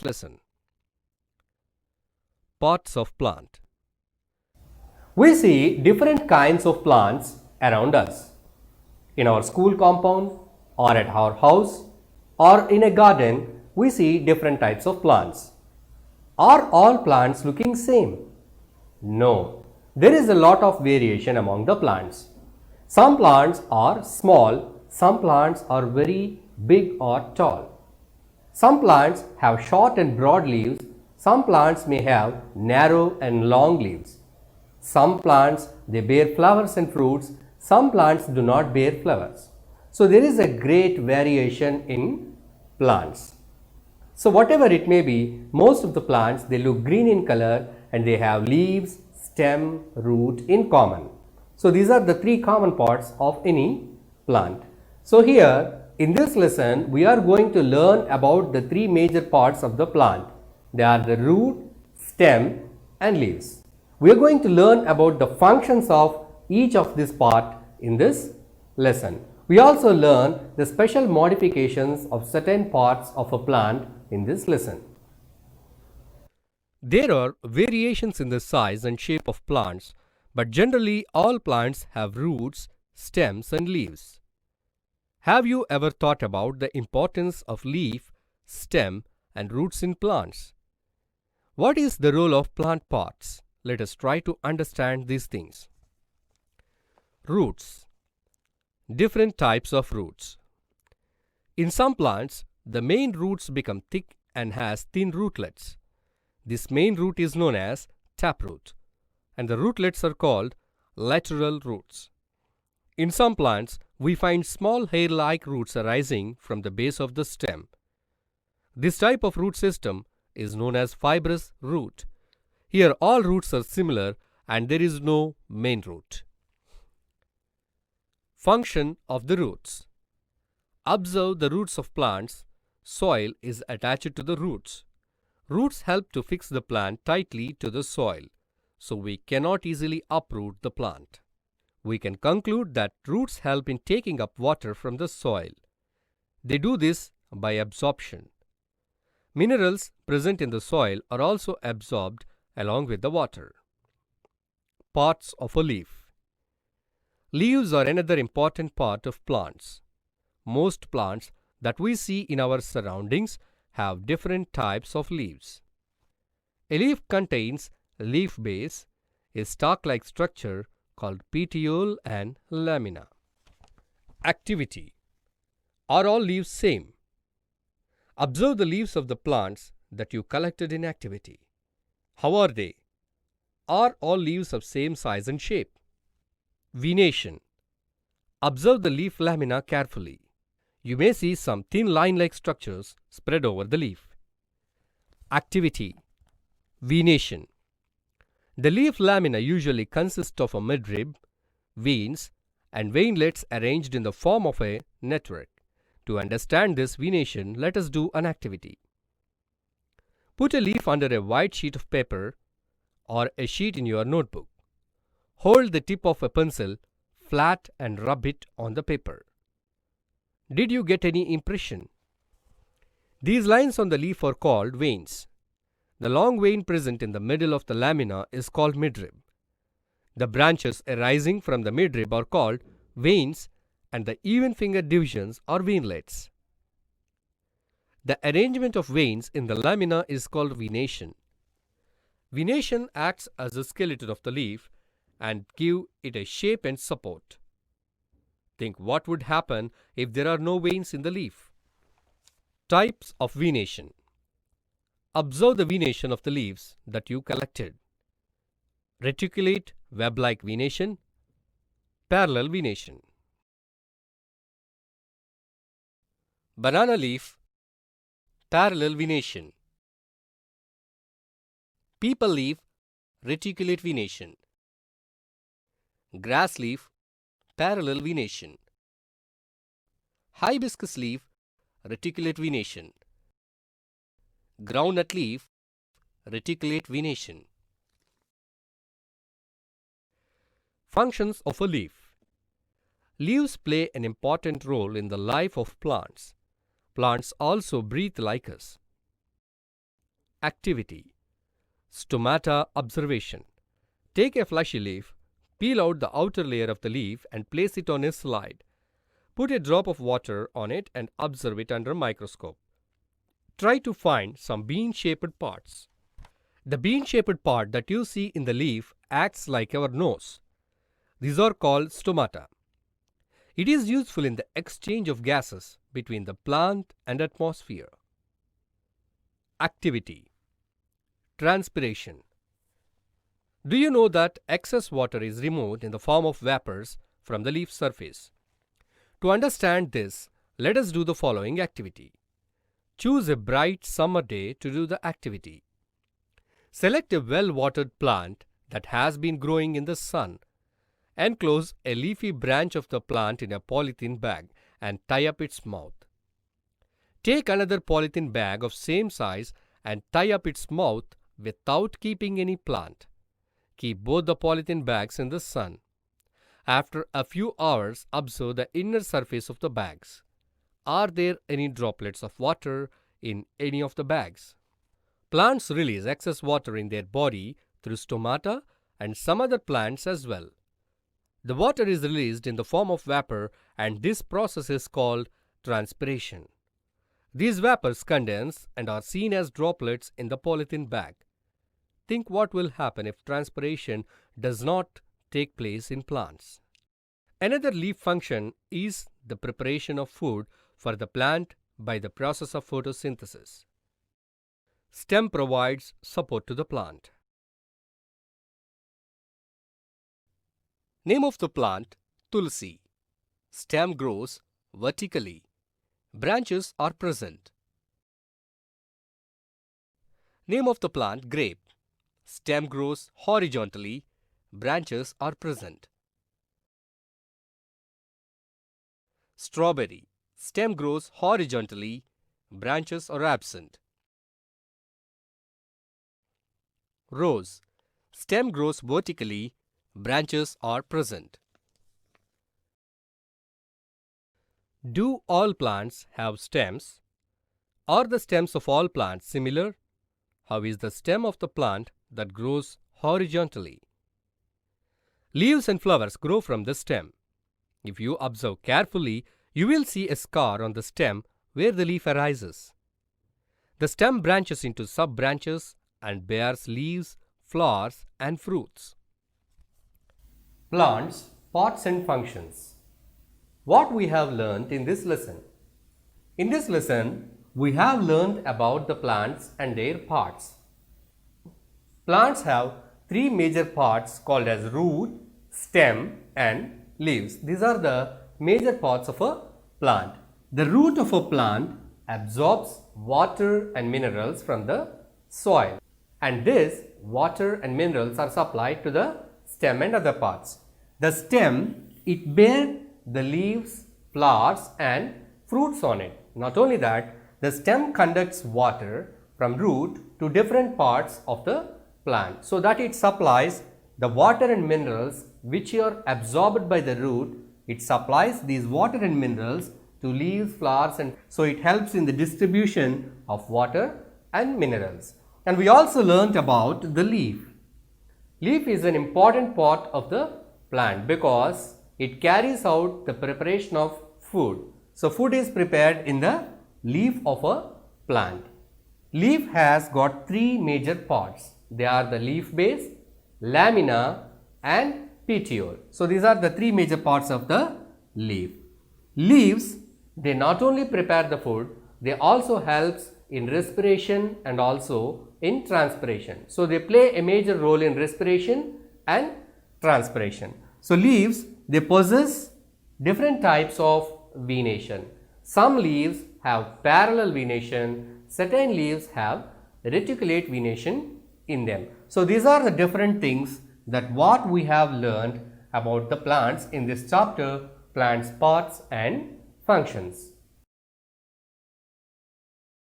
this lesson. Parts of plant. We see different kinds of plants around us. In our school compound, or at our house, or in a garden, we see different types of plants. Are all plants looking same? No. There is a lot of variation among the plants. Some plants are small, some plants are very big or tall. Some plants have short and broad leaves, some plants may have narrow and long leaves. Some plants they bear flowers and fruits, some plants do not bear flowers. So there is a great variation in plants. So whatever it may be, most of the plants they look green in color and they have leaves, stem, root in common. So these are the three common parts of any plant. So here in this lesson we are going to learn about the three major parts of the plant. They are the root, stem and leaves. We are going to learn about the functions of each of this part in this lesson. We also learn the special modifications of certain parts of a plant in this lesson. There are variations in the size and shape of plants, but generally all plants have roots, stems and leaves. Have you ever thought about the importance of leaf, stem and roots in plants? What is the role of plant parts? Let us try to understand these things. Roots. Different types of roots. In some plants, the main roots become thick and has thin rootlets. This main root is known as taproot, and the rootlets are called lateral roots. In some plants, we find small hair-like roots arising from the base of the stem. This type of root system is known as fibrous root. Here all roots are similar and there is no main root. Function of the roots. Observe the roots of plants. Soil is attached to the roots. Roots help to fix the plant tightly to the soil, so we cannot easily uproot the plant. We can conclude that roots help in taking up water from the soil. They do this by absorption. Minerals present in the soil are also absorbed along with the water. Parts of a leaf. Leaves are another important part of plants. Most plants that we see in our surroundings have different types of leaves. A leaf contains leaf base, a stalk-like structure called petiole and lamina. Activity. Are all leaves same? Observe the leaves of the plants that you collected in activity. How are they? Are all leaves of same size and shape? Venation. Observe the leaf lamina carefully. You may see some thin line-like structures spread over the leaf. Activity. Venation. The leaf lamina usually consists of a midrib, veins, and veinlets arranged in the form of a network. To understand this venation, let us do an activity. Put a leaf under a white sheet of paper or a sheet in your notebook. Hold the tip of a pencil flat and rub it on the paper. Did you get any impression? These lines on the leaf are called veins. The long vein present in the middle of the lamina is called midrib. The branches arising from the midrib are called veins and the even finger divisions are veinlets. The arrangement of veins in the lamina is called venation. Venation acts as the skeleton of the leaf and give it a shape and support. Think what would happen if there are no veins in the leaf. Types of venation. Observe the venation of the leaves that you collected. Reticulate web-like venation, parallel venation. Banana leaf, parallel venation. Peepal leaf, reticulate venation. Grass leaf, parallel venation. Hibiscus leaf, reticulate venation. Groundnut leaf, reticulate venation. Functions of a leaf. Leaves play an important role in the life of plants. Plants also breathe like us. Activity. Stomata observation. Take a fleshy leaf, peel out the outer layer of the leaf and place it on a slide. Put a drop of water on it and observe it under a microscope. Try to find some bean-shaped parts. The bean-shaped part that you see in the leaf acts like our nose. These are called stomata. It is useful in the exchange of gases between the plant and atmosphere. Activity. Transpiration. Do you know that excess water is removed in the form of vapors from the leaf surface? To understand this, let us do the following activity. Choose a bright summer day to do the activity. Select a well-watered plant that has been growing in the sun. Enclose a leafy branch of the plant in a polythene bag and tie up its mouth. Take another polythene bag of same size and tie up its mouth without keeping any plant. Keep both the polythene bags in the sun. After a few hours, observe the inner surface of the bags. Are there any droplets of water in any of the bags? Plants release excess water in their body through stomata and some other plants as well. The water is released in the form of vapor and this process is called transpiration. These vapors condense and are seen as droplets in the polythene bag. Think what will happen if transpiration does not take place in plants. Another leaf function is the preparation of food for the plant by the process of photosynthesis. Stem provides support to the plant. Name of the plant: Tulsi. Stem grows vertically. Branches are present. Name of the plant: Grape. Stem grows horizontally. Branches are present. Strawberry. Stem grows horizontally. Branches are absent. Rose. Stem grows vertically. Branches are present. Do all plants have stems? Are the stems of all plants similar? How is the stem of the plant that grows horizontally? Leaves and flowers grow from the stem. If you observe carefully, you will see a scar on the stem where the leaf arises. The stem branches into sub-branches and bears leaves, flowers, and fruits. Plants, parts and functions. What we have learnt in this lesson? In this lesson, we have learned about the plants and their parts. Plants have three major parts called as root, stem and leaves. These are the major parts of a plant. The root of a plant absorbs water and minerals from the soil, and this water and minerals are supplied to the stem and other parts. The stem, it bears the leaves, flowers and fruits on it. Not only that, the stem conducts water from root to different parts of the plant so that it supplies the water and minerals which are absorbed by the root. It supplies these water and minerals to leaves, flowers, and so it helps in the distribution of water and minerals. And we also learnt about the leaf. Leaf is an important part of the plant because it carries out the preparation of food. So food is prepared in the leaf of a plant. Leaf has got three major parts. They are the leaf base, lamina and petiole. So these are the three major parts of the leaf. Leaves, they not only prepare the food, they also helps in respiration and also in transpiration. So they play a major role in respiration and transpiration. So leaves, they possess different types of venation. Some leaves have parallel venation, certain leaves have reticulate venation in them. So these are the different things that what we have learned about the plants in this chapter, plants, parts and functions.